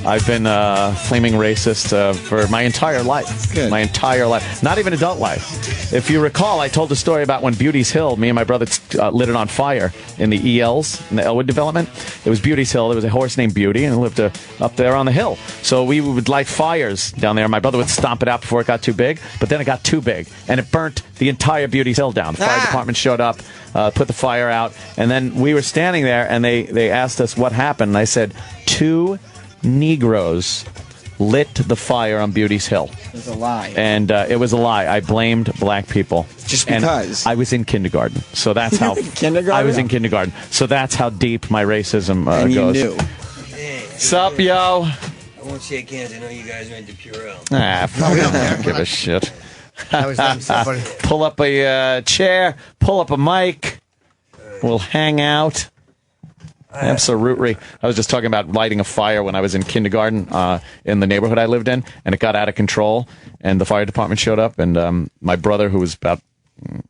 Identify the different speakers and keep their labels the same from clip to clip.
Speaker 1: I've been flaming racist for my entire life.
Speaker 2: Good.
Speaker 1: My entire life. Not even adult life. If you recall, I told a story about when Beauty's Hill, me and my brother lit it on fire in the ELs, in the Elwood development. It was Beauty's Hill. There was a horse named Beauty, and it lived up there on the hill. So we would light fires down there. My brother would stomp it out before it got too big, but then it got too big, and it burnt the entire Beauty's Hill down. The fire department showed up, put the fire out, and then we were standing there, and they asked us what happened, and I said, 2 Negroes lit the fire on Beauty's Hill.
Speaker 2: It was a lie.
Speaker 1: And it was a lie. I blamed black people.
Speaker 2: Just because.
Speaker 1: And I was in kindergarten. So that's how...
Speaker 2: Kindergarten?
Speaker 1: I was in kindergarten. So that's how deep my racism
Speaker 2: and you
Speaker 1: goes.
Speaker 2: knew.
Speaker 3: Hey,
Speaker 1: Sup, yo?
Speaker 3: I won't shake hands. I know you guys are into Purell.
Speaker 1: Fuck, I don't give a shit.
Speaker 4: That was dumb stuff, buddy.
Speaker 1: Pull up a chair. Pull up a mic. We'll hang out. Absolutely. I was just talking about lighting a fire when I was in kindergarten in the neighborhood I lived in, and it got out of control, and the fire department showed up, and my brother, who was about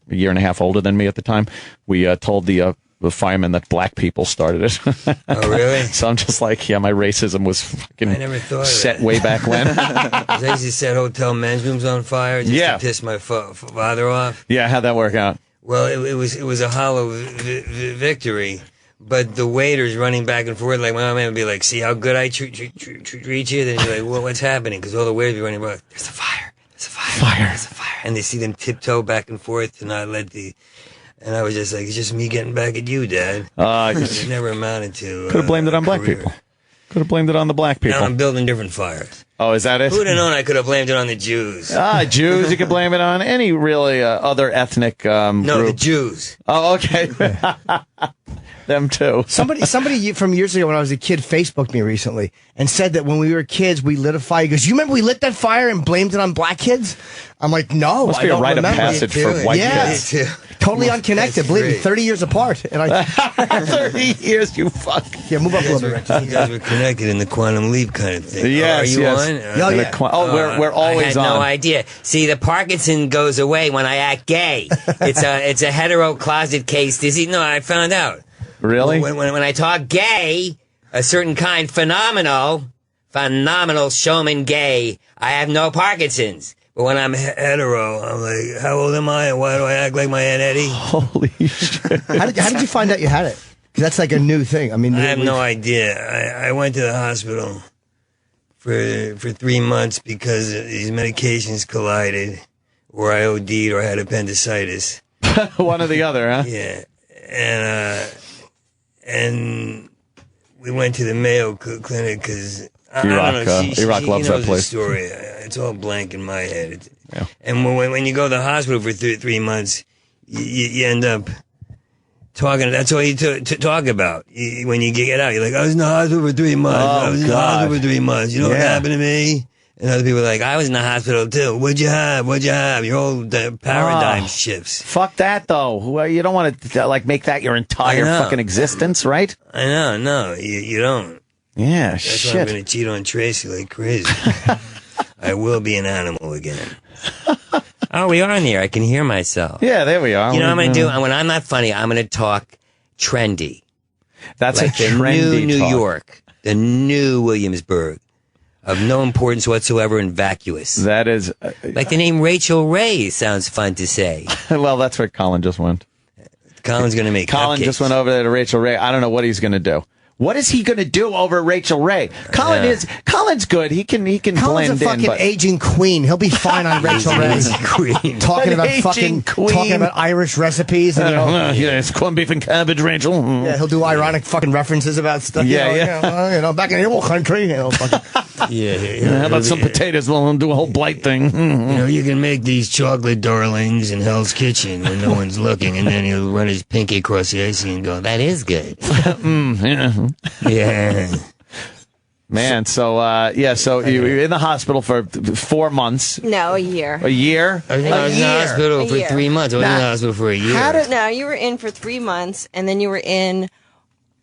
Speaker 1: a year and a half older than me at the time, we told the firemen that black people started it.
Speaker 3: Oh, really?
Speaker 1: So I'm just like, yeah, my racism was fucking
Speaker 3: I never thought of
Speaker 1: set
Speaker 3: that.
Speaker 1: way back when.
Speaker 3: I used to set hotel men's rooms on fire just to piss my father off.
Speaker 1: Yeah, how'd that work out?
Speaker 3: Well, it was a hollow victory. But the waiters running back and forth, like my man would be like, "See how good I treat you?" Then you're like, "Well, what's happening?" Because all the waiters be running back, "There's a fire! There's a fire! There's a fire!" And they see them tiptoe back and forth to not let the. And I was just like, "It's just me getting back at you, Dad." It never amounted to.
Speaker 1: Could have blamed it on black
Speaker 3: career.
Speaker 1: people. Could have blamed it on the black people.
Speaker 3: Now I'm building different fires.
Speaker 1: Oh, is that it?
Speaker 3: Who would have known I could have blamed it on the Jews?
Speaker 1: Jews. You could blame it on any really other ethnic
Speaker 3: No,
Speaker 1: group.
Speaker 3: the Jews.
Speaker 1: Oh, okay. Them too.
Speaker 4: Somebody from years ago when I was a kid Facebooked me recently and said that when we were kids we lit a fire. He goes, "You remember we lit that fire and blamed it on black kids?" I'm like, "No,
Speaker 1: Must
Speaker 4: I
Speaker 1: be a
Speaker 4: don't
Speaker 1: rite of
Speaker 4: remember."
Speaker 1: passage for white kids.
Speaker 3: Me too.
Speaker 4: Totally unconnected. Believe me, 30 years apart. And I
Speaker 1: 30 years, you fuck.
Speaker 4: yeah, move up a little bit.
Speaker 3: You guys were connected in the quantum leap kind of thing.
Speaker 1: Yes,
Speaker 3: Are you
Speaker 1: yes.
Speaker 3: on?
Speaker 4: Oh, yeah.
Speaker 1: We're always
Speaker 3: I had
Speaker 1: on.
Speaker 3: no idea. See, the Parkinson goes away when I act gay. It's a hetero closet case disease. No, I found out.
Speaker 1: Really?
Speaker 3: When I talk gay, a certain kind phenomenal showman gay, I have no Parkinson's. But when I'm hetero, I'm like, how old am I and why do I act like my Aunt Eddie?
Speaker 1: Holy shit.
Speaker 4: How did you find out you had it? Because that's like a new thing. I mean,
Speaker 3: I have no idea. I went to the hospital for 3 months because these medications collided, or I OD'd, or I had appendicitis.
Speaker 1: One or the other, huh?
Speaker 3: Yeah, and we went to the Mayo Clinic because I don't know.
Speaker 1: Iraq loves that place.
Speaker 3: The story. It's all blank in my head.
Speaker 1: Yeah.
Speaker 3: And when you go to the hospital for 3 months, you end up talking. That's all you talk about. When you get out, you're like, I was in the hospital for 3 months. I was in the hospital for 3 months. You know what happened to me? And other people are like, I was in the hospital too. What'd you have? Your whole paradigm shifts.
Speaker 1: Fuck that, though. Well, you don't want to make that your entire fucking existence, right?
Speaker 3: I know. No, you don't.
Speaker 1: Yeah,
Speaker 3: That's why I'm going to cheat on Tracy like crazy. I will be an animal again. Oh, we are on the air. I can hear myself.
Speaker 1: Yeah, there we are.
Speaker 3: You know what I'm going to do? When I'm not funny, I'm going to talk trendy.
Speaker 1: That's
Speaker 3: like
Speaker 1: a trendy
Speaker 3: the new
Speaker 1: talk.
Speaker 3: New York, the new Williamsburg, of no importance whatsoever and vacuous.
Speaker 1: That is...
Speaker 3: like the name Rachel Ray sounds fun to say.
Speaker 1: Well, that's where Colin just went.
Speaker 3: Colin's going to make
Speaker 1: Colin
Speaker 3: cupcakes.
Speaker 1: just went over there to Rachel Ray. I don't know what he's going to do. What is he going to do over Rachel Ray? Colin's good. He can
Speaker 4: Colin's
Speaker 1: blend
Speaker 4: a fucking
Speaker 1: in. But
Speaker 4: aging queen. He'll be fine on Rachel Ray.
Speaker 3: Queen.
Speaker 4: Talking
Speaker 1: An
Speaker 4: about
Speaker 1: aging queen.
Speaker 4: Irish recipes. And,
Speaker 1: yeah, it's corned beef and cabbage, Rachel.
Speaker 4: yeah, he'll do ironic fucking references about stuff.
Speaker 1: Yeah,
Speaker 4: back in the old country.
Speaker 1: How about some potatoes? We'll do a whole blight thing.
Speaker 3: You can make these chocolate darlings in Hell's Kitchen when no one's looking, and then he'll run his pinky across the icing and go, that is good. Yeah.
Speaker 1: Man, so you were in the hospital for 4 months.
Speaker 5: No, a year.
Speaker 1: A year?
Speaker 3: I was in the hospital
Speaker 5: A
Speaker 3: for
Speaker 5: year.
Speaker 3: 3 months. I was in the hospital for a year.
Speaker 5: No, you were in for 3 months, and then you were in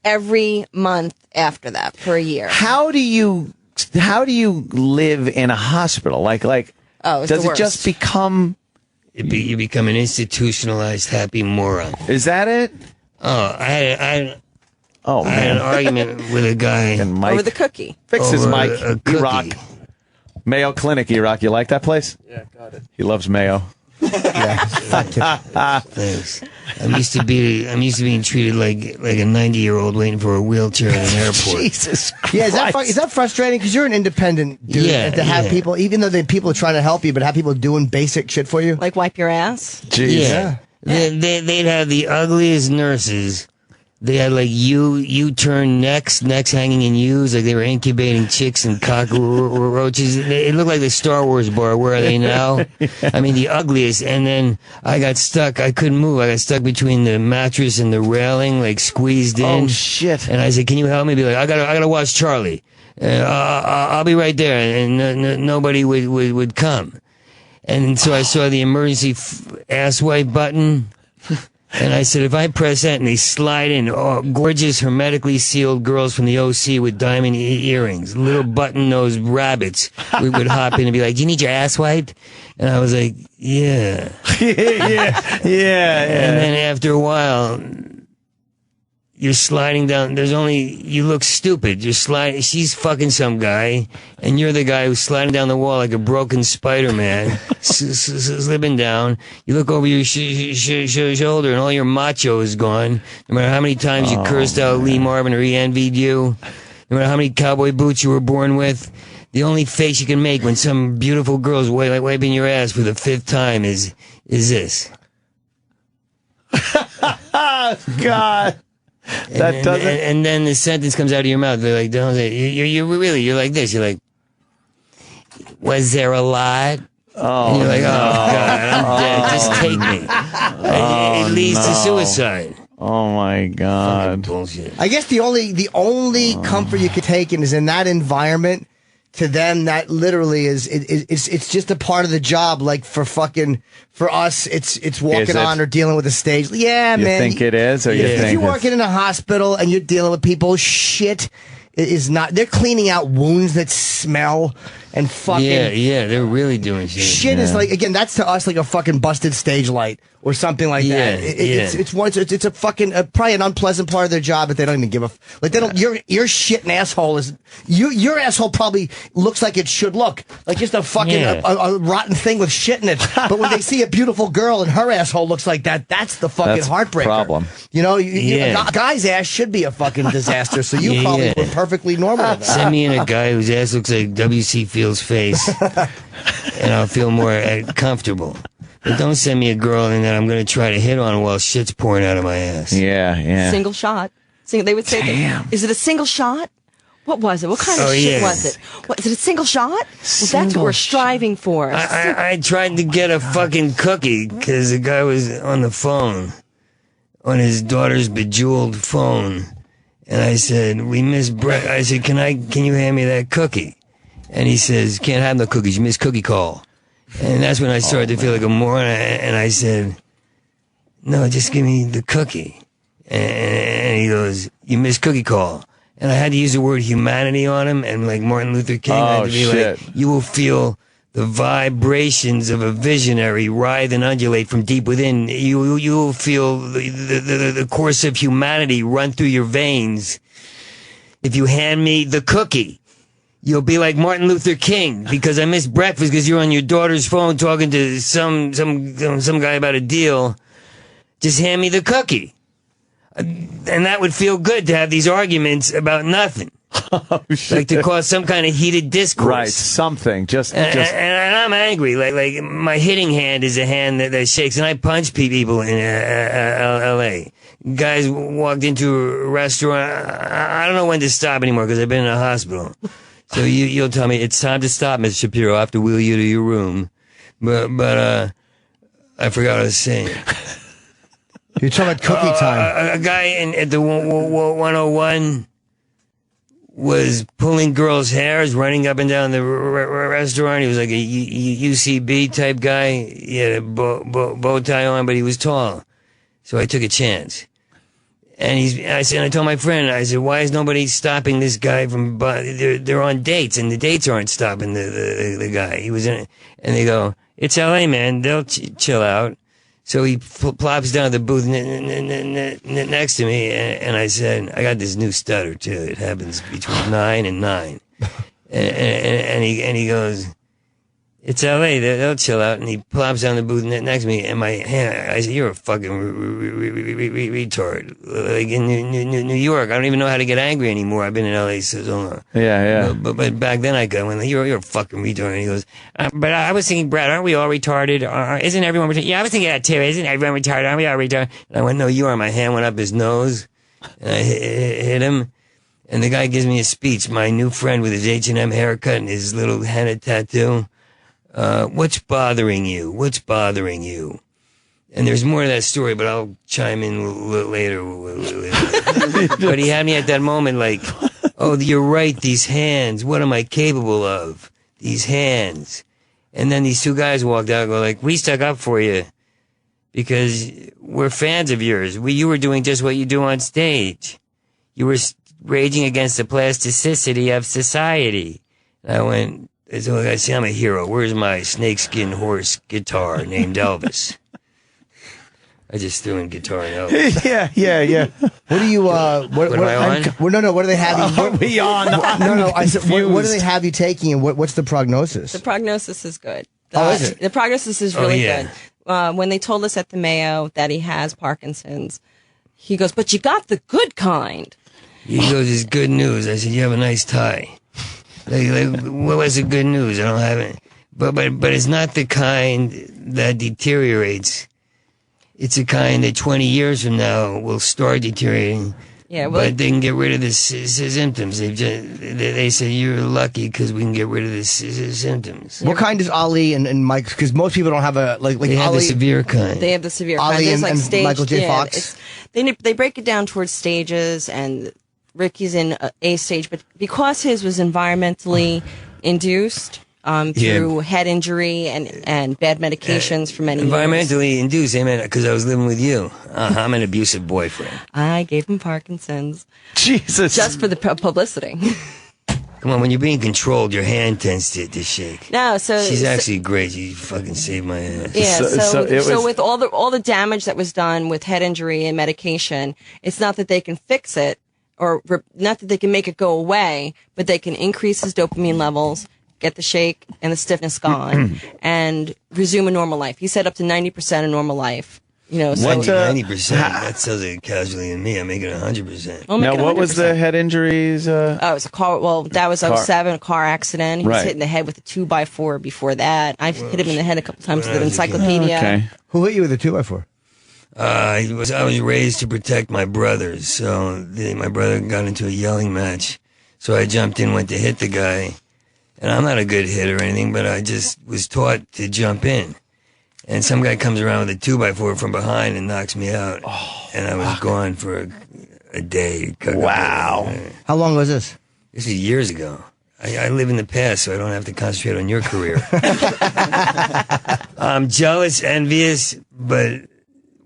Speaker 5: every month after that for a year.
Speaker 1: How do you live in a hospital? Like
Speaker 5: Oh, it's
Speaker 1: does
Speaker 5: the
Speaker 1: it
Speaker 5: worst.
Speaker 1: just become?
Speaker 3: You become an institutionalized happy moron.
Speaker 1: Is that it?
Speaker 3: Oh,
Speaker 1: Oh,
Speaker 3: I had an
Speaker 1: man.
Speaker 3: argument with a guy.
Speaker 1: And Mike
Speaker 5: Over the cookie.
Speaker 1: fixes
Speaker 3: over
Speaker 1: Mike.
Speaker 3: a
Speaker 1: You rock.
Speaker 3: cookie.
Speaker 1: Mayo Clinic, E-Rock. You like that place?
Speaker 2: Yeah, got it.
Speaker 1: He loves mayo.
Speaker 3: Thanks. I'm used to being treated like a 90-year-old waiting for a wheelchair at an airport.
Speaker 1: Jesus Christ.
Speaker 4: Yeah, is that frustrating? Because you're an independent dude.
Speaker 3: Yeah,
Speaker 4: and to have
Speaker 3: yeah.
Speaker 4: people, even though people are trying to help you, but have people doing basic shit for you.
Speaker 5: Like wipe your ass.
Speaker 1: Jeez.
Speaker 3: Yeah. They'd have the ugliest nurses. They had like U-turn necks hanging in U's, like they were incubating chicks and cockroaches. It looked like the Star Wars bar. Where are they now? I mean, the ugliest. And then I got stuck. I couldn't move. I got stuck between the mattress and the railing, like squeezed in.
Speaker 1: Oh, shit.
Speaker 3: And I said, "Can you help me?" Be like, "I gotta watch Charlie. I'll be right there." And nobody would come. And so I saw the emergency ass wipe button. And I said, if I press that and they slide in, gorgeous, hermetically sealed girls from the OC with diamond earrings, little button-nosed rabbits, we would hop in and be like, do you need your ass wiped? And I was like, yeah.
Speaker 1: yeah.
Speaker 3: And then after a while, you're sliding down. You look stupid. You're sliding. She's fucking some guy, and you're the guy who's sliding down the wall like a broken Spider-Man, slipping down. You look over your shoulder, and all your macho is gone. No matter how many times you cursed out Lee Marvin or he envied you, no matter how many cowboy boots you were born with, the only face you can make when some beautiful girl's wiping your ass for the 5th time is this.
Speaker 1: God. That doesn't.
Speaker 3: And then the sentence comes out of your mouth. They're like, "Don't say you're like this." You're like, "Was there a lot?"
Speaker 1: Oh,
Speaker 3: and you're like, "Oh God, I'm dead. Just take me." It leads to suicide.
Speaker 1: Oh my God.
Speaker 3: Bullshit.
Speaker 4: I guess the only comfort you could take in is in that environment. To them, that literally it's just a part of the job. Like for us, it's walking on or dealing with a stage. Yeah,
Speaker 1: You
Speaker 4: man.
Speaker 1: think it is, or you
Speaker 3: Yeah.
Speaker 1: think
Speaker 4: If you're working in a hospital and you're dealing with people, shit is not. They're cleaning out wounds that smell and fucking.
Speaker 3: Yeah, they're really doing shit.
Speaker 4: Shit is like, again, that's to us like a fucking busted stage light or something like
Speaker 3: Yeah,
Speaker 4: that.
Speaker 3: yeah.
Speaker 4: It's a fucking probably an unpleasant part of their job that they don't even give a like. They don't. Your shit and asshole is your asshole probably looks like it should look like just a fucking
Speaker 3: Yeah.
Speaker 4: a rotten thing with shit in it. But when they see a beautiful girl and her asshole looks like that, that's the fucking
Speaker 1: That's
Speaker 4: heartbreaker.
Speaker 1: problem.
Speaker 4: You know,
Speaker 3: Yeah.
Speaker 4: a guy's ass should be a fucking disaster. So you probably
Speaker 3: Yeah.
Speaker 4: were perfectly normal with that.
Speaker 3: Send me in a guy whose ass looks like W.C. Fields' face, and I'll feel more comfortable. But don't send me a girl and that I'm going to try to hit on while shit's pouring out of my ass.
Speaker 1: Yeah.
Speaker 5: Single shot. They would say,
Speaker 1: Damn.
Speaker 5: is it a single shot? What was it? What kind of
Speaker 3: Oh,
Speaker 5: shit
Speaker 3: yeah.
Speaker 5: was it? Is it a single shot? Well, that's what
Speaker 1: Single
Speaker 5: we're striving for.
Speaker 3: I tried to get a fucking cookie because the guy was on the phone, on his daughter's bejeweled phone. And I said, we miss Brett. I said, can you hand me that cookie? And he says, can't have no cookies. You miss cookie call. And that's when I started to feel like a moron. And I said, no, just give me the cookie. And he goes, you miss cookie call. And I had to use the word humanity on him. And like Martin Luther King, I had to be
Speaker 1: shit.
Speaker 3: like, you will feel the vibrations of a visionary writhe and undulate from deep within. You will feel the course of humanity run through your veins. If you hand me the cookie, you'll be like Martin Luther King because I missed breakfast because you're on your daughter's phone talking to some guy about a deal. Just hand me the cookie. And that would feel good to have these arguments about nothing. Like to cause some kind of heated discourse.
Speaker 1: Right, something. Just
Speaker 3: And I'm angry. Like my hitting hand is a hand that shakes, and I punch people in L.A. Guys walked into a restaurant. I don't know when to stop anymore because I've been in a hospital. So you'll tell me it's time to stop, Mr. Shapiro. I have to wheel you to your room. But I forgot what I was saying.
Speaker 4: You're talking about cookie time.
Speaker 3: A guy at the 101 was pulling girls' hairs, running up and down the restaurant. He was like a UCB type guy. He had a bow tie on, but he was tall. So I took a chance. And I told my friend, I said, why is nobody stopping this guy from, they're on dates and the dates aren't stopping the guy. He was in it. And they go, it's LA, man. They'll chill out. So he plops down at the booth next to me, and I said, I got this new stutter, too. It happens between 9 and 9. And he goes, it's L.A., they'll chill out. And he plops down the booth next to me, and my hand, I said, you're a fucking retard. Like in New York, I don't even know how to get angry anymore. I've been in L.A. so long.
Speaker 1: Yeah.
Speaker 3: But back then I went, you're a fucking retard. And he goes, but I was thinking, Brad, aren't we all retarded? Isn't everyone retarded? Yeah, I was thinking that too. Isn't everyone retarded? Aren't we all retarded? And I went, no, you are. My hand went up his nose, and I hit him. And the guy gives me a speech, my new friend with his H&M haircut and his little henna tattoo. What's bothering you? What's bothering you? And there's more to that story, but I'll chime in later. But he had me at that moment like, oh, you're right, these hands. What am I capable of? These hands. And then these two guys walked out and go like, we stuck up for you because we're fans of yours. You were doing just what you do on stage. You were raging against the plasticity of society. And I went, so I see, I'm a hero. Where's my snakeskin horse guitar named Elvis? I just threw in guitar and Elvis.
Speaker 1: Yeah.
Speaker 4: What do you? What
Speaker 3: am I on?
Speaker 4: No. What do they have you?
Speaker 1: Are we on?
Speaker 4: No. I said, what do they have you taking, and what's the prognosis?
Speaker 5: The prognosis is good.
Speaker 4: Is it?
Speaker 5: The prognosis is really
Speaker 3: yeah.
Speaker 5: good. When they told us at the Mayo that he has Parkinson's, he goes, but you got the good kind.
Speaker 3: He goes, it's good news. I said, you have a nice tie. Like, what was the good news? I don't have it. But it's not the kind that deteriorates. It's a kind that 20 years from now will start deteriorating.
Speaker 5: Yeah, well,
Speaker 3: but they can get rid of the symptoms. They say you're lucky because we can get rid of the symptoms.
Speaker 4: What kind is Ali and Mike? Because most people don't have a like.
Speaker 3: They have
Speaker 4: Ali,
Speaker 3: the severe kind.
Speaker 5: They have the severe
Speaker 4: Ali
Speaker 5: kind. There's
Speaker 4: and
Speaker 5: stage,
Speaker 4: Michael J. Fox.
Speaker 5: They break it down towards stages, and Ricky's in a stage, but because his was environmentally induced through head injury and bad medications for many years.
Speaker 3: Environmentally induced, amen, because I was living with you. I'm an abusive boyfriend.
Speaker 5: I gave him Parkinson's.
Speaker 1: Jesus.
Speaker 5: Just for the publicity.
Speaker 3: Come on, when you're being controlled, your hand tends to shake.
Speaker 5: No, so
Speaker 3: she's actually great. She fucking saved my ass.
Speaker 5: Yeah,
Speaker 1: so
Speaker 5: with all the damage that was done with head injury and medication, it's not that they can fix it, or not that they can make it go away, but they can increase his dopamine levels, get the shake and the stiffness gone, and resume a normal life. He said up to 90% of normal life. You know, so
Speaker 3: 90%. That sounds like a casualty in me. I make it 100%.
Speaker 1: Now, what was the head injuries?
Speaker 5: Oh, it was a car. Well, that was 07, a car accident. He was hit in the head with a 2x4 before that. I've hit him in the head a couple times with an encyclopedia.
Speaker 1: Okay.
Speaker 4: Who hit you with a 2x4?
Speaker 3: I was raised to protect my brothers, so my brother got into a yelling match. So I jumped in, went to hit the guy, and I'm not a good hitter or anything, but I just was taught to jump in. And some guy comes around with a 2x4 from behind and knocks me out, and I was gone for a day.
Speaker 1: Wow.
Speaker 4: How long was this?
Speaker 3: This is years ago. I live in the past, so I don't have to concentrate on your career. I'm jealous, envious, but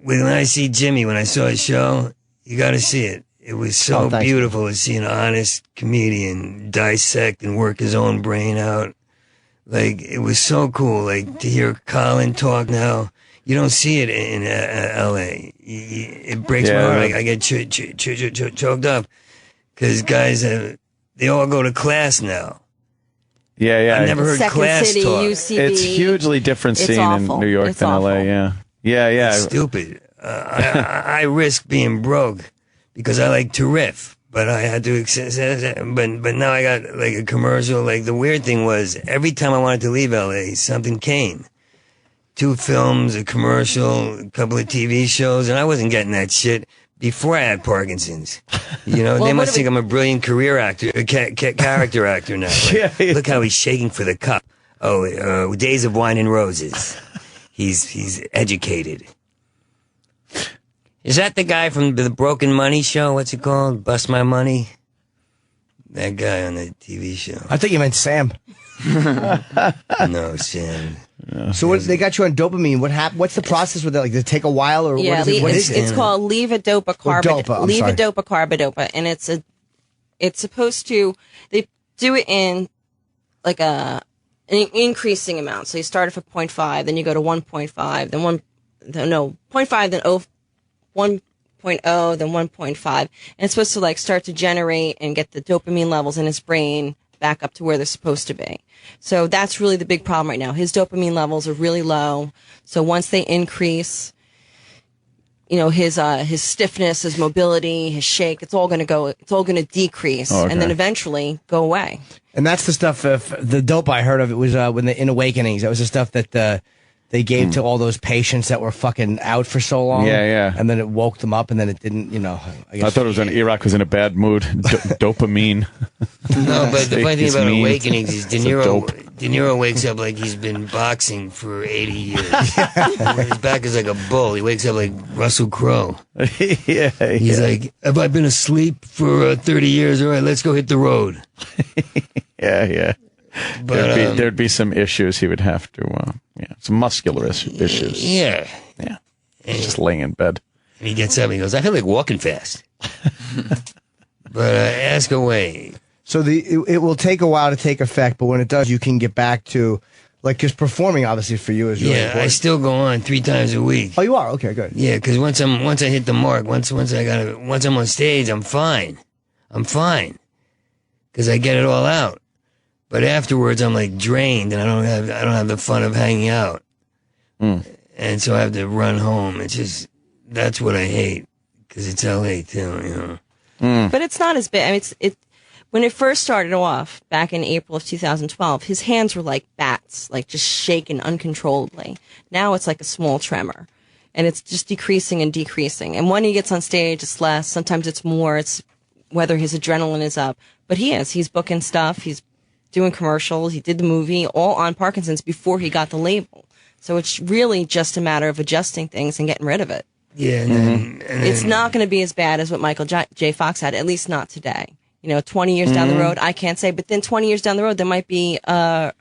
Speaker 3: when I see Jimmy, when I saw his show, you got to see it. It was so beautiful to see an honest comedian dissect and work his own brain out. Like, it was so cool. Like, to hear Colin talk now, you don't see it in L.A. It breaks my heart. I get choked up because guys, they all go to class now.
Speaker 1: Yeah.
Speaker 3: I've never heard
Speaker 5: Second
Speaker 3: class
Speaker 5: City,
Speaker 3: talk.
Speaker 5: UCB.
Speaker 1: It's hugely different scene in New York than
Speaker 5: awful.
Speaker 1: L.A., Yeah.
Speaker 3: It's stupid. I risk being broke because I like to riff. But I had to accept that. But now I got like a commercial. Like, the weird thing was, every time I wanted to leave LA, something came. 2 films, a commercial, a couple of TV shows, and I wasn't getting that shit before I had Parkinson's. You know, they must think I'm a brilliant career actor, character actor now. Like, look how he's shaking for the cup. Oh, Days of Wine and Roses. He's educated. Is that the guy from the Broken Money show? What's it called? Bust My Money? That guy on the TV show.
Speaker 4: I think you meant Sam.
Speaker 3: No, Sam.
Speaker 4: So what, they got you on dopamine. What happened? What's the process with that? Like, does it take a while, or
Speaker 5: Yeah,
Speaker 4: what is it?
Speaker 5: it's called levodopa-carbidopa, and it's supposed to, they do it in like an increasing amount. So you start off at 0.5, then you go to 1.5, then then 1.0, then 1.5. And it's supposed to like start to generate and get the dopamine levels in his brain back up to where they're supposed to be. So that's really the big problem right now. His dopamine levels are really low. So once they increase, his stiffness, his mobility, his shake, it's all going to decrease and then eventually go away.
Speaker 4: And that's the stuff, the dope I heard of, it was in Awakenings. That was the stuff that they gave to all those patients that were fucking out for so long.
Speaker 1: Yeah.
Speaker 4: And then it woke them up, and then it didn't,
Speaker 1: I thought it was when Iraq was in a bad mood. Dopamine.
Speaker 3: No, but the funny thing about
Speaker 1: mean.
Speaker 3: Awakenings is De Niro wakes up like he's been boxing for 80 years. His back is like a bull. He wakes up like Russell Crowe. He's like, have I been asleep for 30 years? All right, let's go hit the road.
Speaker 1: Yeah.
Speaker 3: But
Speaker 1: there'd be some issues he would have to, some muscular issues.
Speaker 3: Yeah.
Speaker 1: Just laying in bed.
Speaker 3: And he gets up and he goes, I feel like walking fast. But ask away.
Speaker 4: So it will take a while to take effect, but when it does, you can get back to, like, because performing obviously for you is really important.
Speaker 3: I still go on 3 times a week.
Speaker 4: Oh, you are? Okay, good.
Speaker 3: Yeah, because once I hit the mark, once I'm on stage, I'm fine. Because I get it all out. But afterwards, I'm like drained, and I don't have the fun of hanging out. And so I have to run home. It's just, that's what I hate, because it's LA too,
Speaker 5: But it's not as bad. I mean, when it first started off back in April of 2012, his hands were like bats, like just shaking uncontrollably. Now it's like a small tremor, and it's just decreasing and decreasing. And when he gets on stage, it's less. Sometimes it's more. It's whether his adrenaline is up. But he's booking stuff. He's doing commercials. He did the movie all on Parkinson's before he got the label. So it's really just a matter of adjusting things and getting rid of it.
Speaker 3: Yeah, and then,
Speaker 5: It's not going to be as bad as what Michael J. Fox had, at least not today. 20 years down the road, I can't say, but then 20 years down the road, there might be, what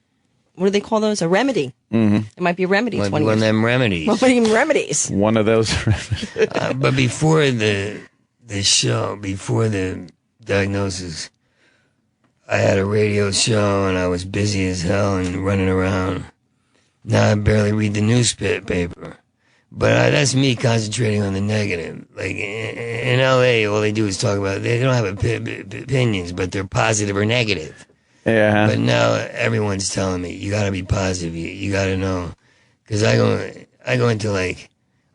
Speaker 5: do they call those? A remedy. There might be a remedy.
Speaker 3: one of them remedies.
Speaker 5: One of them remedies.
Speaker 1: One of those remedies.
Speaker 3: But before the show, before the diagnosis, I had a radio show and I was busy as hell and running around. Now I barely read the newspaper. But that's me concentrating on the negative. Like in LA, all they do is talk about, they don't have opinions, but they're positive or negative.
Speaker 1: Yeah.
Speaker 3: But now everyone's telling me, you gotta be positive, you gotta know. Cause I go into like,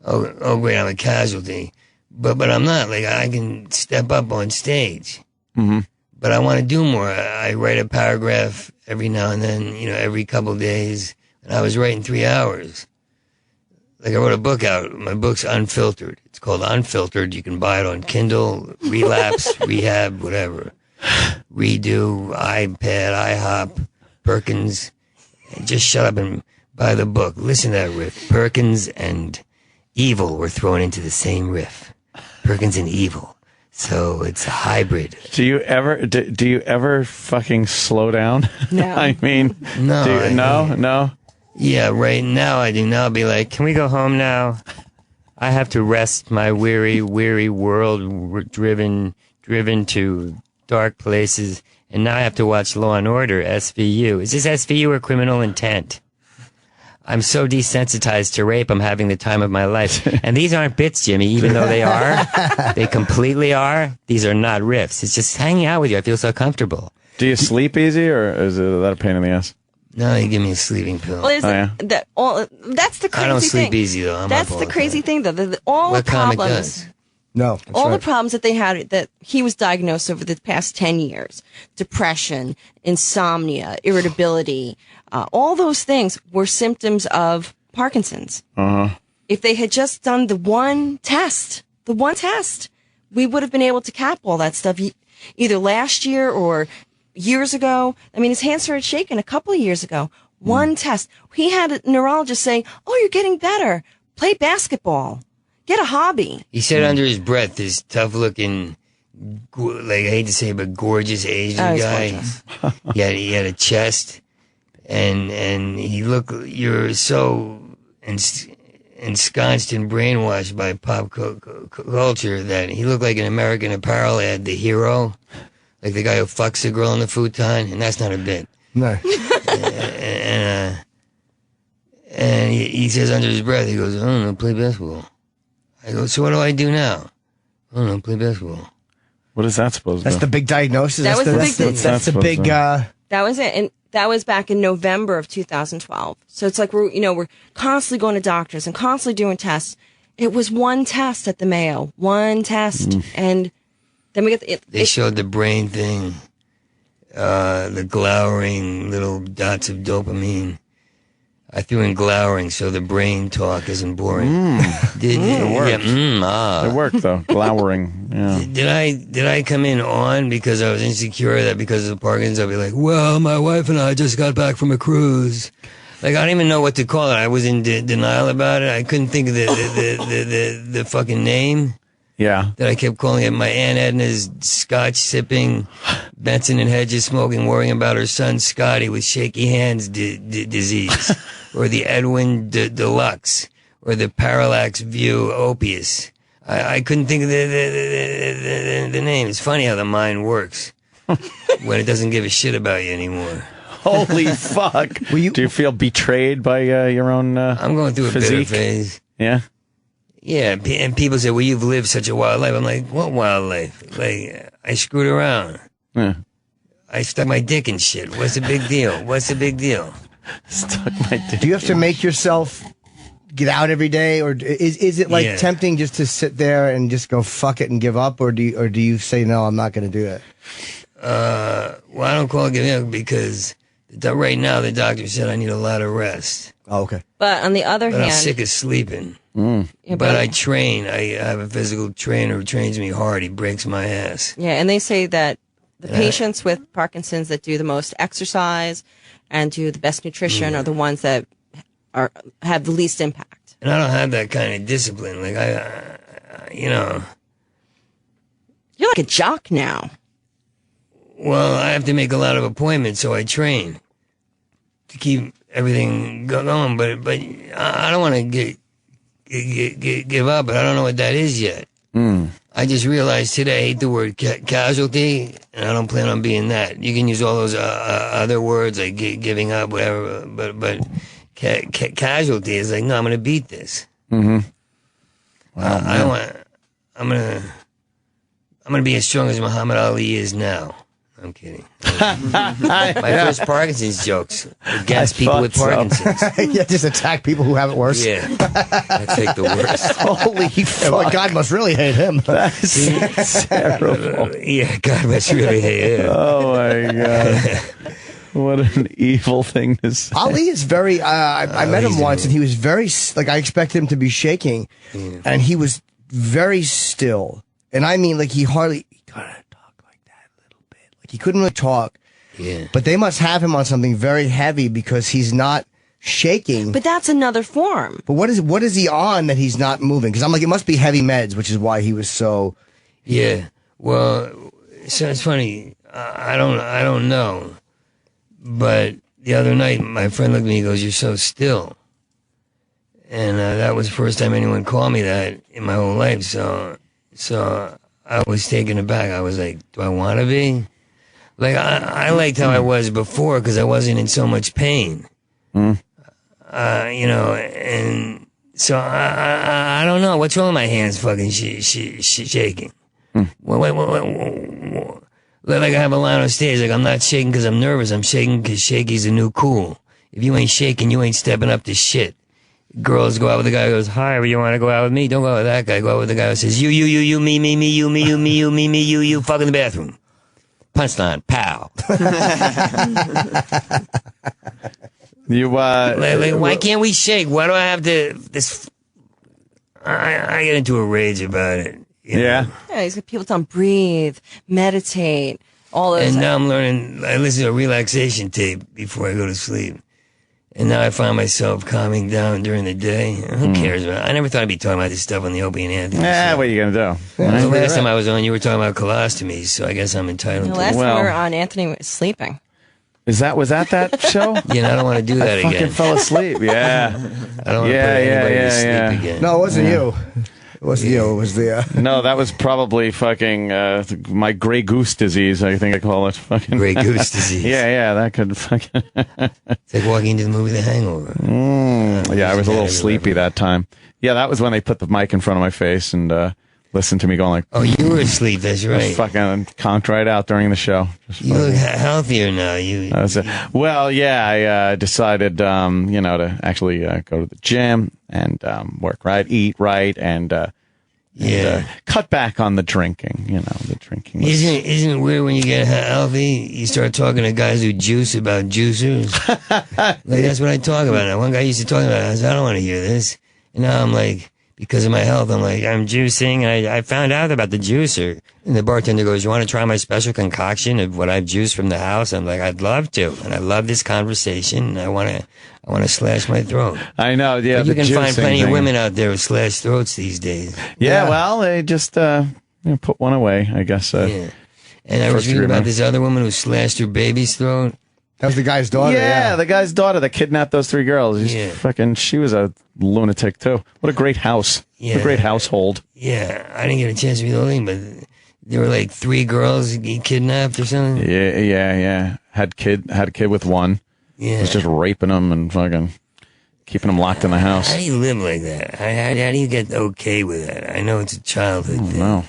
Speaker 3: oh great, I'm a casualty. But I'm not. Like, I can step up on stage. But I want to do more. I write a paragraph every now and then, every couple of days. And I was writing 3 hours. Like, I wrote a book out. My book's unfiltered. It's called Unfiltered. You can buy it on Kindle, Relapse, Rehab, whatever. Redo, iPad, IHOP, Perkins. Just shut up and buy the book. Listen to that riff. Perkins and evil were thrown into the same riff. Perkins and evil. So it's a hybrid.
Speaker 1: Do you ever fucking slow down?
Speaker 5: No.
Speaker 1: I mean,
Speaker 3: No.
Speaker 1: No.
Speaker 3: Yeah, right now I do. Now I'll be like, can we go home now? I have to rest my weary world, driven to dark places, and now I have to watch Law and Order, SVU. Is this SVU or Criminal Intent? I'm so desensitized to rape, I'm having the time of my life. And these aren't bits, Jimmy, even though they are. They completely are. These are not riffs. It's just hanging out with you. I feel so comfortable.
Speaker 1: Do you sleep easy, or is that a pain in the ass?
Speaker 3: No, you give me a sleeping pill.
Speaker 5: Well, that's the crazy thing.
Speaker 3: I don't sleep easy, though.
Speaker 5: That's the crazy thing, though. All
Speaker 3: What
Speaker 5: the
Speaker 3: comic
Speaker 5: problems.
Speaker 3: does?
Speaker 4: No, that's
Speaker 5: All
Speaker 4: right.
Speaker 5: the problems that they had, that he was diagnosed over the past 10 years, depression, insomnia, irritability, all those things were symptoms of Parkinson's. If they had just done the one test, we would have been able to cap all that stuff either last year or years ago. I mean, his hands started shaking a couple of years ago. One test. He had a neurologist saying, "Oh, you're getting better. Play basketball. Get a hobby."
Speaker 3: He said under his breath, this tough-looking, like, I hate to say it, but gorgeous Asian
Speaker 5: he's
Speaker 3: guy.
Speaker 5: gorgeous.
Speaker 3: He had a chest, and he looked, you're so ensconced and brainwashed by pop culture that he looked like an American Apparel ad, the hero, like the guy who fucks a girl in the futon, and that's not a bit.
Speaker 4: No.
Speaker 3: And he says under his breath, he goes, I don't know, play basketball. I go, so what do I do now? I don't know, play basketball.
Speaker 1: What is that supposed to be?
Speaker 4: That's the big diagnosis.
Speaker 5: That was the big thing.
Speaker 4: That's the big.
Speaker 5: That was it. And that was back in November of 2012. So it's like we're constantly going to doctors and constantly doing tests. It was one test at the Mayo, one test, and then we get
Speaker 3: They showed the brain thing, the glowering little dots of dopamine. I threw in glowering so the brain talk isn't boring.
Speaker 1: It worked.
Speaker 3: Yeah,
Speaker 1: It worked though. Glowering. Yeah.
Speaker 3: Did I come in on because I was insecure that because of Parkinson's I'd be like, well, my wife and I just got back from a cruise. Like I don't even know what to call it. I was in denial about it. I couldn't think of the fucking name.
Speaker 1: Yeah.
Speaker 3: That I kept calling it my Aunt Edna's scotch sipping, Benson and Hedges smoking, worrying about her son Scotty with shaky hands disease, or the Edwin Deluxe, or the Parallax View Opius. I couldn't think of the name. It's funny how the mind works when it doesn't give a shit about you anymore.
Speaker 1: Holy fuck! Do you feel betrayed by your own?
Speaker 3: I'm going through a bitter phase.
Speaker 1: Yeah.
Speaker 3: Yeah, and people say, well, you've lived such a wild life. I'm like, what wild life? Like, I screwed around.
Speaker 1: Yeah.
Speaker 3: I stuck my dick in shit. What's the big deal? What's the big deal?
Speaker 1: Stuck my dick.
Speaker 4: Do you have to make yourself get out every day, or is it like tempting just to sit there and just go fuck it and give up, or do you say no, I'm not going to do it?
Speaker 3: Well, I don't call it giving up because right now the doctor said I need a lot of rest.
Speaker 4: Oh, okay.
Speaker 5: But on the other hand,
Speaker 3: I'm sick of sleeping.
Speaker 5: Yeah,
Speaker 3: but I train. I have a physical trainer who trains me hard. He breaks my ass.
Speaker 5: Yeah, and they say that the patients with Parkinson's that do the most exercise and do the best nutrition are the ones that have the least impact.
Speaker 3: And I don't have that kind of discipline. Like
Speaker 5: you're like a jock now.
Speaker 3: Well, I have to make a lot of appointments, so I train to keep everything going. But I don't want to give up, but I don't know what that is yet. I just realized today I hate the word casualty, and I don't plan on being that. You can use all those other words like giving up, whatever, but casualty is like, no, I'm going to beat this. Wow, I'm going to be as strong as Muhammad Ali is now. I'm kidding. My first Parkinson's jokes against people with Parkinson's.
Speaker 4: Yeah, just attack people who have it worse.
Speaker 3: Yeah, I take the worst.
Speaker 4: Holy fuck! Well, God must really hate him.
Speaker 1: That's terrible.
Speaker 3: Yeah, God must really hate him.
Speaker 1: Oh my God. What an evil thing to say.
Speaker 4: Ali is very. I met him once, and he was very like I expected him to be shaking, and he was very still. And I mean, like he hardly. He couldn't really talk.
Speaker 3: Yeah.
Speaker 4: But they must have him on something very heavy because he's not shaking.
Speaker 5: But that's another form.
Speaker 4: But what is he on that he's not moving? Because I'm like, it must be heavy meds, which is why he was so.
Speaker 3: Yeah. Well, so it's funny. I don't know. But the other night, my friend looked at me and goes, "You're so still." And that was the first time anyone called me that in my whole life. So I was taken aback. I was like, do I want to be? Like, I liked how I was before because I wasn't in so much pain. And so I don't know. What's wrong with my hands fucking shaking? Like I have a line on stage, like I'm not shaking because I'm nervous. I'm shaking because shaky's the new cool. If you ain't shaking, you ain't stepping up to shit. Girls go out with the guy who goes, hi, you want to go out with me? Don't go out with that guy. Go out with the guy who says, you, me, fuck in the bathroom. Punchline, pow. Why can't we shake? Why do I have to, I get into a rage about it.
Speaker 1: Yeah.
Speaker 5: Yeah, he's got people telling him, breathe, meditate, all those.
Speaker 3: And now I'm learning, I listen to a relaxation tape before I go to sleep. And now I find myself calming down during the day. Who cares? I never thought I'd be talking about this stuff on the Opie and Anthony.
Speaker 1: Yeah, what are you going to do?
Speaker 3: The last time I was on, you were talking about colostomies, so I guess I'm entitled to it.
Speaker 5: The last time we were on, Anthony was sleeping.
Speaker 1: Was that show?
Speaker 3: Yeah, and I don't want to do that again.
Speaker 1: I fucking fell asleep. Yeah.
Speaker 3: I don't want to put anybody to sleep again.
Speaker 4: No, it wasn't you. It was
Speaker 1: No, that was probably fucking my gray goose disease, I think I call it. Fucking
Speaker 3: Gray goose disease.
Speaker 1: Yeah, that could fucking...
Speaker 3: It's like walking into the movie The Hangover.
Speaker 1: Yeah, I was a little sleepy that time. Yeah, that was when they put the mic in front of my face and listened to me going like...
Speaker 3: Oh, you were asleep, that's right.
Speaker 1: Fucking conked right out during the show.
Speaker 3: You look healthier now.
Speaker 1: Well, yeah, I decided, to actually go to the gym and work right, eat right, and cut back on the drinking. The drinking.
Speaker 3: Isn't it weird when you get healthy, you start talking to guys who juice about juicers? Like, that's what I talk about now. One guy used to talk about it. I said, I don't want to hear this. And now I'm like... Because of my health, I'm like, I'm juicing. And I found out about the juicer. And the bartender goes, you want to try my special concoction of what I've juiced from the house? I'm like, I'd love to. And I love this conversation. And I want to slash my throat.
Speaker 1: I know, yeah.
Speaker 3: But you can find plenty of women out there with slashed throats these days.
Speaker 1: Yeah, well, they just put one away, I guess.
Speaker 3: Yeah. And I was reading about this other woman who slashed her baby's throat.
Speaker 4: That was the guy's daughter.
Speaker 1: Yeah, the guy's daughter that kidnapped those 3 girls. She was a lunatic too. What a great house. Yeah. What a great household.
Speaker 3: Yeah, I didn't get a chance to read the whole thing, but there were like 3 girls he kidnapped or something.
Speaker 1: Yeah. Had a kid with one.
Speaker 3: Yeah.
Speaker 1: Was just raping them and fucking keeping them locked in the house.
Speaker 3: How do you live like that? How do you get okay with that? I know it's a childhood thing.
Speaker 1: No.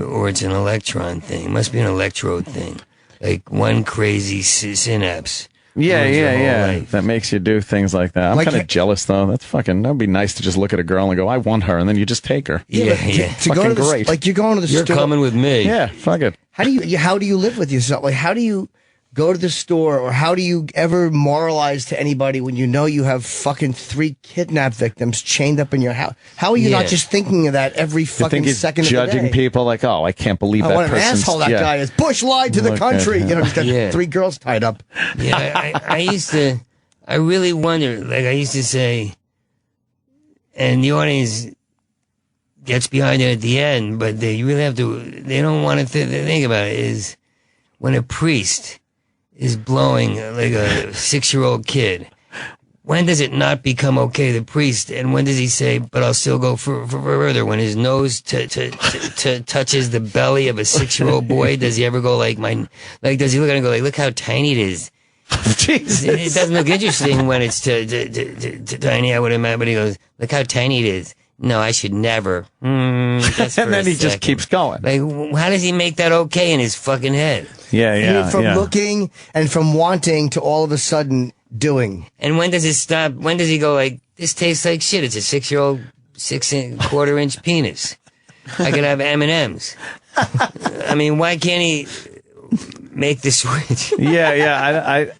Speaker 3: Or it's an electron thing. It must be an electrode thing. Like one crazy synapse.
Speaker 1: Yeah. That makes you do things like that. I'm kind of jealous though. That'd be nice to just look at a girl and go, I want her, and then you just take her.
Speaker 3: Yeah.
Speaker 4: To go to great. Like you're going to the store.
Speaker 3: You're coming with me.
Speaker 1: Yeah, fuck it.
Speaker 4: How do you live with yourself? Like how do you go to the store, or how do you ever moralize to anybody when you know you have fucking 3 kidnap victims chained up in your house? How are you not just thinking of that every fucking second of the day?
Speaker 1: Judging people like, oh, I can't believe that
Speaker 4: what an
Speaker 1: person's...
Speaker 4: asshole that guy is. Bush lied to the country. He's got 3 girls tied up.
Speaker 3: Yeah, I really wonder, like I used to say, and the audience gets behind it at the end, but they really have to, they don't want to think about it, is when a priest is blowing like a 6-year-old kid, when does it not become okay, the priest, and when does he say, but I'll still go further? When his nose touches the belly of a 6-year-old boy, does he ever go does he look at it and go like, look how tiny it is?
Speaker 1: Jesus.
Speaker 3: It doesn't look interesting when it's tiny, I would imagine, but he goes, look how tiny it is. No, I should never.
Speaker 1: And then he just keeps going.
Speaker 3: Like, how does he make that okay in his fucking head?
Speaker 1: Yeah.
Speaker 4: From looking and from wanting to all of a sudden doing.
Speaker 3: And when does it stop? When does he go like, this tastes like shit? It's a 6-year-old 6.25-inch penis. I could have M&Ms. I mean, why can't he make the switch?
Speaker 1: I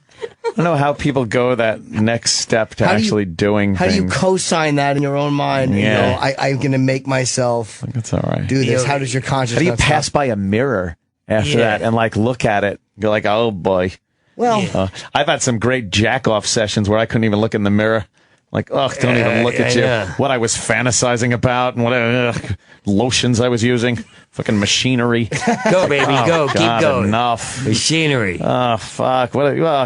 Speaker 1: don't know how people go that next step to actually doing
Speaker 4: how
Speaker 1: things.
Speaker 4: How do you co-sign that in your own mind?
Speaker 1: Yeah.
Speaker 4: I'm going to make myself
Speaker 1: that's all right.
Speaker 4: do this. How does your consciousness...
Speaker 1: How do you pass by a mirror after that and look at it? Go like, oh boy.
Speaker 4: Well,
Speaker 1: I've had some great jack-off sessions where I couldn't even look in the mirror. Like, ugh, don't even look at you. What I was fantasizing about and what lotions I was using. Fucking machinery.
Speaker 3: Go, baby, go. Keep going.
Speaker 1: Enough.
Speaker 3: Machinery.
Speaker 1: Oh, fuck.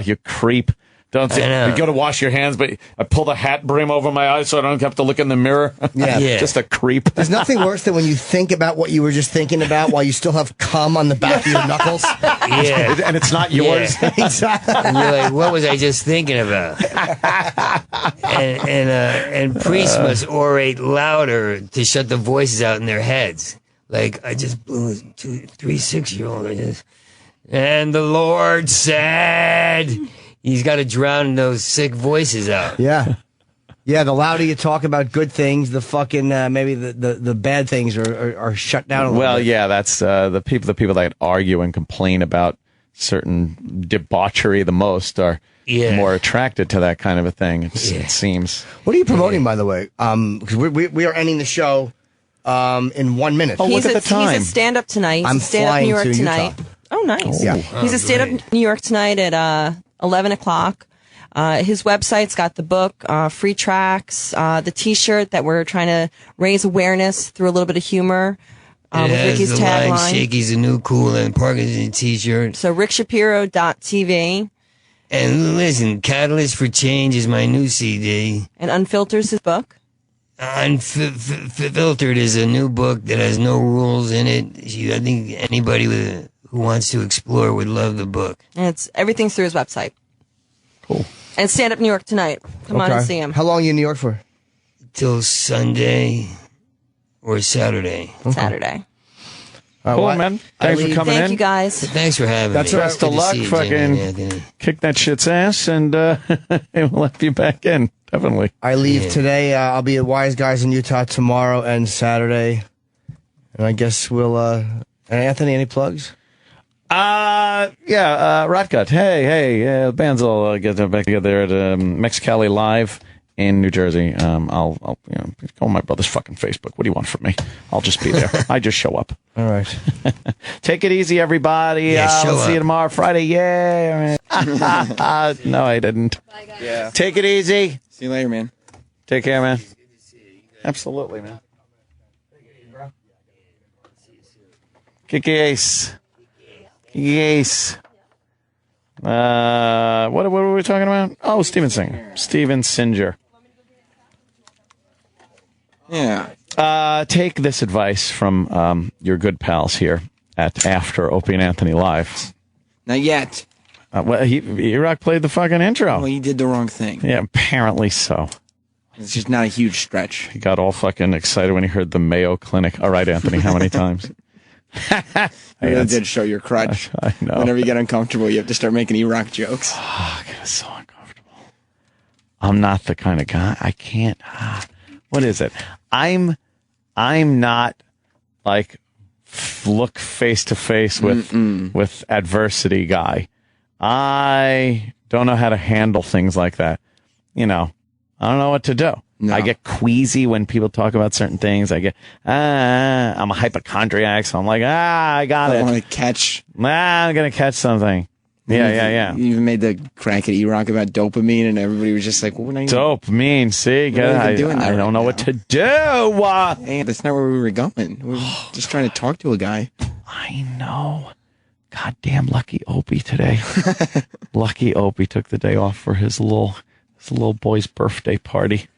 Speaker 1: You creep. Don't you go to wash your hands, but I pull the hat brim over my eyes so I don't have to look in the mirror.
Speaker 4: Yeah.
Speaker 1: Just a creep.
Speaker 4: There's nothing worse than when you think about what you were just thinking about while you still have cum on the back of your knuckles.
Speaker 3: Yeah.
Speaker 1: And it's not yours.
Speaker 3: Yeah. And you're like, what was I just thinking about? And priests must orate louder to shut the voices out in their heads. Like, I just blew a 3 6-year-old. And the Lord said... He's got to drown those sick voices out.
Speaker 4: Yeah. The louder you talk about good things, the fucking maybe the bad things are shut down a little bit.
Speaker 1: Well, yeah, that's the people that argue and complain about certain debauchery the most are more attracted to that kind of a thing. It seems.
Speaker 4: What are you promoting, by the way? Because we are ending the show in 1 minute.
Speaker 1: Oh, look at the time.
Speaker 5: He's a stand-up tonight.
Speaker 4: I'm
Speaker 5: flying
Speaker 4: flying
Speaker 5: to New York
Speaker 4: Utah.
Speaker 5: tonight. Oh, nice.
Speaker 4: Yeah.
Speaker 5: He's a stand-up New York tonight at 11 o'clock. His website's got the book, free tracks, the T-shirt that we're trying to raise awareness through a little bit of humor. With Ricky's
Speaker 3: the line,
Speaker 5: tagline.
Speaker 3: Shakey's a new cool and Parkinson T-shirt.
Speaker 5: So rickshapiro.tv.
Speaker 3: And listen, Catalyst for Change is my new CD.
Speaker 5: And Unfilters his book.
Speaker 3: Unfiltered is a new book that has no rules in it. I think anybody who wants to explore would love the book.
Speaker 5: And everything's through his website.
Speaker 1: Cool.
Speaker 5: And Stand Up New York tonight. Come on and see him.
Speaker 4: How long are you in New York for?
Speaker 3: Till Sunday or Saturday.
Speaker 5: Saturday.
Speaker 1: Cool, man. Thanks for coming in.
Speaker 5: Thank you, guys.
Speaker 3: Thanks for having me.
Speaker 1: Best of luck. Fucking kick that shit's ass, and we'll have you back in. Definitely.
Speaker 4: I leave today. I'll be at Wise Guys in Utah tomorrow and Saturday. And I guess we'll... and Anthony, any plugs?
Speaker 1: Rotgut. Hey, bands will get back together at Mexicali Live in New Jersey. I'll go on my brother's fucking Facebook. What do you want from me? I'll just be there. I just show up.
Speaker 4: All right.
Speaker 1: Take it easy, everybody.
Speaker 3: Yeah,
Speaker 1: We'll see you tomorrow, Friday. Yeah. No, I didn't.
Speaker 2: Bye, guys.
Speaker 6: Yeah.
Speaker 1: Take it easy.
Speaker 6: See you later, man.
Speaker 1: Take care, man. Absolutely, man. Kick ace. Yes. What were we talking about? Oh, Steven Singer. Steven Singer.
Speaker 6: Yeah.
Speaker 1: Take this advice from your good pals here at After Opie and Anthony Live.
Speaker 6: Not yet.
Speaker 1: E-Rock played the fucking intro.
Speaker 6: Well, he did the wrong thing.
Speaker 1: Yeah, apparently so.
Speaker 6: It's just not a huge stretch.
Speaker 1: He got all fucking excited when he heard the Mayo Clinic. All right, Anthony, how many times?
Speaker 6: You really did show your crutch.
Speaker 1: I know.
Speaker 6: Whenever you get uncomfortable, you have to start making E-Rock jokes.
Speaker 1: Oh, God, it's so uncomfortable. I'm not the kind of guy. I can't. What is it? I'm not like look face to face with adversity guy. I don't know how to handle things like that. I don't know what to do.
Speaker 6: No.
Speaker 1: I get queasy when people talk about certain things. I get, I'm a hypochondriac, so I'm like, I got
Speaker 6: I
Speaker 1: it.
Speaker 6: want to catch.
Speaker 1: I'm going to catch something. Yeah.
Speaker 6: You even made the crack at E-Rock about dopamine, and everybody was just like, well, we're not even...
Speaker 1: Dopamine, see? I don't know what to do.
Speaker 6: Hey, that's not where we were going. We were just trying to talk to a guy.
Speaker 1: I know. Goddamn lucky Opie today. Lucky Opie took the day off for his little boy's birthday party.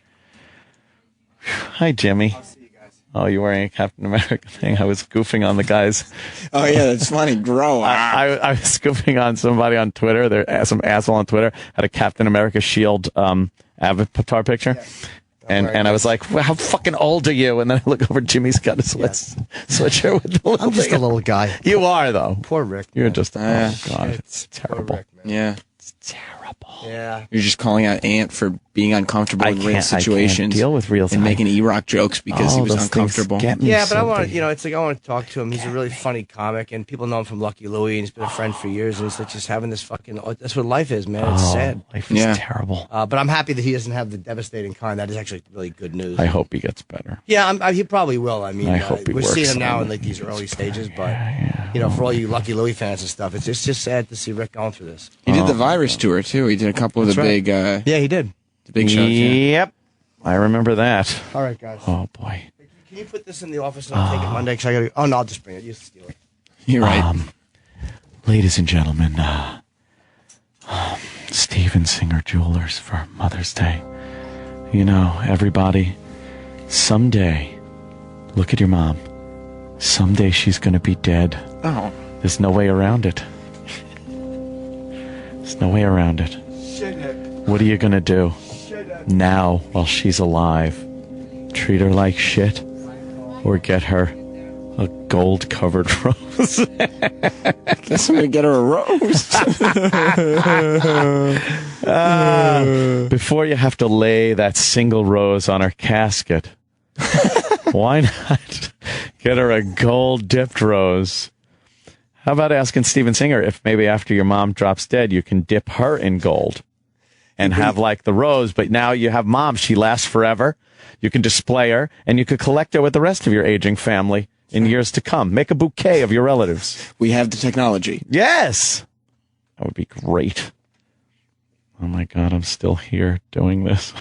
Speaker 1: Hi, Jimmy.
Speaker 6: I'll see you guys.
Speaker 1: Oh, you're wearing a Captain America thing. I was goofing on the guys.
Speaker 6: Oh, yeah, that's funny. Grow up.
Speaker 1: I was goofing on somebody on Twitter. Some asshole on Twitter had a Captain America shield avatar picture. Yeah. And I was like, well, how fucking old are you? And then I look over, Jimmy's got a sweatshirt with the little
Speaker 4: I'm just a little guy.
Speaker 1: You are, though.
Speaker 4: Poor Rick.
Speaker 1: You're just, oh, God,
Speaker 4: Shit.
Speaker 1: it's terrible.
Speaker 4: Rick,
Speaker 6: Yeah.
Speaker 1: It's terrible.
Speaker 4: Yeah.
Speaker 6: You're just calling out Ant for being uncomfortable in real situations.
Speaker 1: I can't deal with real
Speaker 6: and making E-Rock jokes because he was uncomfortable.
Speaker 4: Yeah, but I want to, it's like I want to talk to him. He's a really funny comic, and people know him from Lucky Louie, and he's been a friend for years, and he's like just having this fucking, that's what life is, man. It's sad.
Speaker 1: Life is terrible.
Speaker 4: But I'm happy that he doesn't have the devastating kind. That is actually really good news.
Speaker 1: I hope he gets better.
Speaker 4: Yeah, he probably will. I mean,
Speaker 1: I hope he
Speaker 4: we're
Speaker 1: works
Speaker 4: seeing him now
Speaker 1: on
Speaker 4: in like these early stages, but for all you Lucky Louie fans and stuff, it's just sad to see Rick going through this.
Speaker 6: He did the Virus tour, too. He did a couple of the big...
Speaker 4: yeah, he did.
Speaker 6: The big shows.
Speaker 1: Yep. I remember that.
Speaker 4: All right, guys.
Speaker 1: Oh, boy.
Speaker 4: Can you put this in the office and I'll take it Monday? Because I got to... Oh, no, I'll just bring it. You steal it.
Speaker 6: You're right.
Speaker 1: Ladies and gentlemen, Steven Singer Jewelers for Mother's Day. Everybody, someday, look at your mom. Someday she's going to be dead.
Speaker 6: Oh.
Speaker 1: There's no way around it. There's no way around it. What are you going to do now while she's alive? Treat her like shit? Or get her a gold-covered rose?
Speaker 6: Guess I'm going to get her a rose.
Speaker 1: Before you have to lay that single rose on her casket, why not get her a gold-dipped rose? How about asking Steven Singer if maybe after your mom drops dead, you can dip her in gold and have like the rose, but now you have mom. She lasts forever. You can display her, and you could collect her with the rest of your aging family in years to come. Make a bouquet of your relatives.
Speaker 6: We have the technology.
Speaker 1: Yes! That would be great. Oh, my God, I'm still here doing this.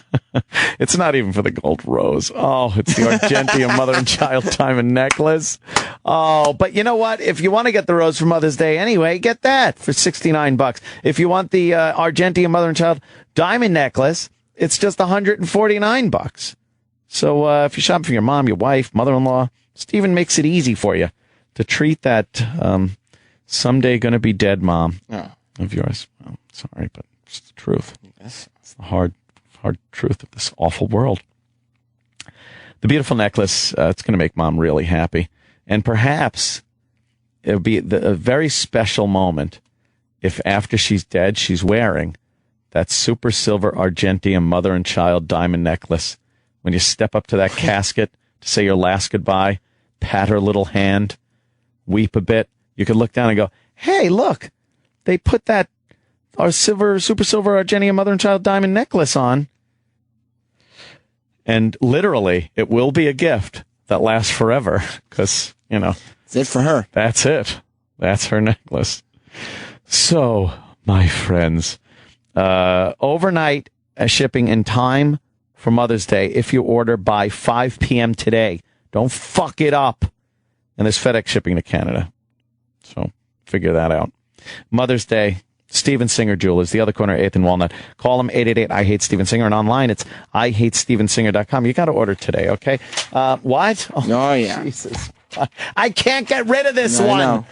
Speaker 1: It's not even for the gold rose. Oh, it's the Argentia mother and child diamond necklace. Oh, but you know what? If you want to get the rose for Mother's Day anyway, get that for $69. If you want the Argentia mother and child diamond necklace, it's just $149. So if you're shopping for your mom, your wife, mother-in-law, Stephen makes it easy for you to treat that someday going to be dead mom of yours. Well, sorry, but it's the truth.
Speaker 6: Yes.
Speaker 1: It's the hard truth of this awful world. The beautiful necklace, it's going to make mom really happy. And perhaps it would be a very special moment if after she's dead, she's wearing that super silver Argentium mother and child diamond necklace. When you step up to that casket to say your last goodbye, pat her little hand, weep a bit, you could look down and go, hey, look, they put that super silver Argentium mother and child diamond necklace on. And literally, it will be a gift that lasts forever because,
Speaker 6: It's it for her.
Speaker 1: That's it. That's her necklace. So, my friends, overnight shipping in time for Mother's Day if you order by 5 p.m. today. Don't fuck it up. And there's FedEx shipping to Canada. So, figure that out. Mother's Day. Steven Singer Jewelers, the other corner, 8th and Walnut. Call them 888-I-HATE-STEVEN-SINGER, and online it's IHateStevenSinger.com. You got to order today, okay? What?
Speaker 6: Oh, yeah.
Speaker 1: Jesus. I can't get rid of this one.
Speaker 6: I know.